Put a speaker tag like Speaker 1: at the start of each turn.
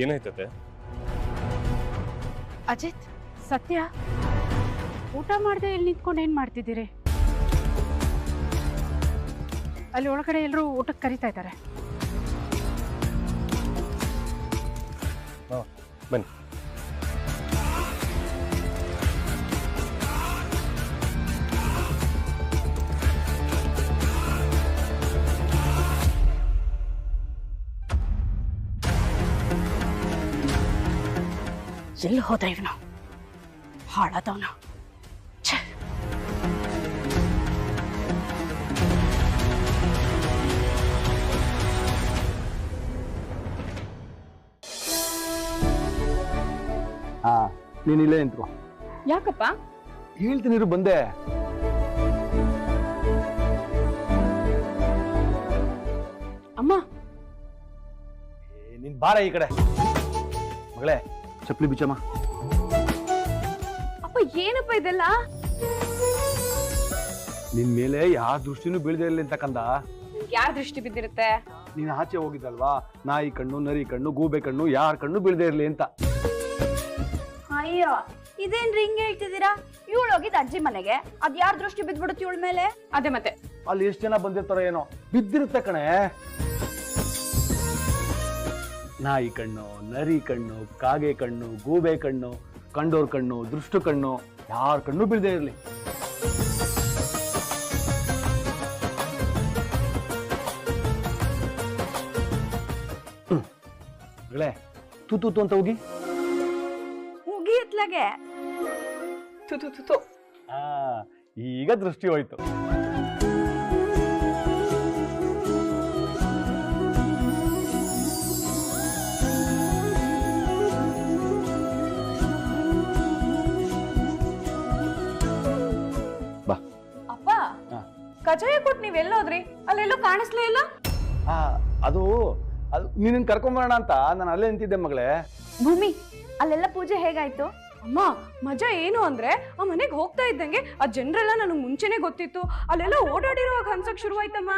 Speaker 1: ಏನಾಯ್ತತೆ?
Speaker 2: ಅಜಿತ್, ಸತ್ಯ, ಊಟ ಮಾಡದೆ ಇಲ್ಲಿ ನಿಂತ್ಕೊಂಡು ಏನ್ ಮಾಡ್ತಿದ್ದೀರಿ? ಅಲ್ಲಿ ಒಳಗಡೆ ಎಲ್ಲರೂ ಊಟಕ್ಕೆ ಕರೀತಾ ಇದ್ದಾರೆ.
Speaker 1: ಬನ್ನಿ.
Speaker 2: ಎಲ್ಲಿ ಹೋದ ಇವನು? ಹಾಳಾದವನು.
Speaker 3: ನೀನ್ ಇಲ್ಲೇ ನಿಂತ್ಕೋ.
Speaker 2: ಯಾಕಪ್ಪ?
Speaker 3: ಹೇಳ್ತೀನಿ ಬಂದೆ.
Speaker 2: ಅಮ್ಮ,
Speaker 3: ನೀನ್ ಬಾರ ಈ ಕಡೆ. ಮಗಳೇ, ಚಪ್ಪಲಿ ಬಿಚ್ಚಮ್ಮ.
Speaker 2: ಅಪ್ಪ ಏನಪ್ಪ ಇದೆಲ್ಲ?
Speaker 3: ನಿನ್ ಮೇಲೆ ಯಾರ ದೃಷ್ಟಿನೂ ಬೀಳದೆ ಇರ್ಲಿ ಅಂತ ಕಂದ.
Speaker 2: ಯಾರ ದೃಷ್ಟಿ ಬಿದ್ದಿರುತ್ತೆ?
Speaker 3: ನೀನ್ ಆಚೆ ಹೋಗಿದ್ದಲ್ವಾ, ನಾಯಿ ಕಣ್ಣು, ನರಿ ಕಣ್ಣು, ಗೂಬೆ ಕಣ್ಣು, ಯಾರ ಕಣ್ಣು ಬೀಳದೆ ಇರ್ಲಿ ಅಂತ.
Speaker 4: ಅಯ್ಯೋ, ಇದೇನ್ರಿ ಹಿಂಗ್ ಹೇಳ್ತಿದ್ದೀರಾ? ಇವಳು ಹೋಗಿದ್ ಅಜ್ಜಿ ಮನೆಗೆ, ಅದ್ ಯಾರ ದೃಷ್ಟಿ ಬಿದ್ಬಿಡುತ್ತೆ ಇವಳ ಮೇಲೆ?
Speaker 2: ಅದೇ ಮತ್ತೆ.
Speaker 3: ಅಲ್ಲಿ ಎಷ್ಟು ಜನ ಬಂದಿರ್ತಾರೋ ಏನೋ, ಬಿದ್ದಿರುತ್ತೆ ಕಣೆ. ನಾಯಿ ಕಣ್ಣು, ನರಿ ಕಣ್ಣು, ಕಾಗೆ ಕಣ್ಣು, ಗೂಬೆ ಕಣ್ಣು, ಕಂಡೋರ್ ಕಣ್ಣು, ದೃಷ್ಟು ಕಣ್ಣು, ಯಾರ ಕಣ್ಣು ಬೀಳದೆ ಇರ್ಲಿ. ಮಗಳೇ, ತೂತು ಅಂತ ಹೋಗಿ.
Speaker 4: ಮುಗಿ ಎತ್ಲಾಗೆ.
Speaker 3: ಈಗ ದೃಷ್ಟಿ ಹೋಯ್ತು. ಬಾ.
Speaker 2: ಅಪ್ಪ, ಕಜಾಯ ಕೊಟ್ಟು ನೀವೆಲ್ಲೋದ್ರಿ? ಅಲ್ಲೆಲ್ಲೋ ಕಾಣಿಸ್ಲೇ ಇಲ್ಲ.
Speaker 3: ಅದು ನೀನ್ ಕರ್ಕೊಂಬರೋಣ ಅಂತ ನಾನು ಅಲ್ಲೇ ನಿಂತಿದ್ದೆ ಮಗಳೇ.
Speaker 4: ಭೂಮಿ, ಅಲ್ಲೆಲ್ಲ ಪೂಜೆ ಹೇಗಾಯ್ತು?
Speaker 2: ಅಮ್ಮ, ಮಜಾ ಏನು ಅಂದ್ರೆ ಆ ಮನೆಗೆ ಹೋಗ್ತಾ ಇದ್ದಂಗೆ ಆ ಜನರೆಲ್ಲ ನನಗೆ ಮುಂಚೆನೆ ಗೊತ್ತಿತ್ತು. ಅಲ್ಲೆಲ್ಲ ಓಡಾಡಿರುವಾಗ ಅನ್ಸಕ್ ಶುರುವಾಯ್ತಮ್ಮ.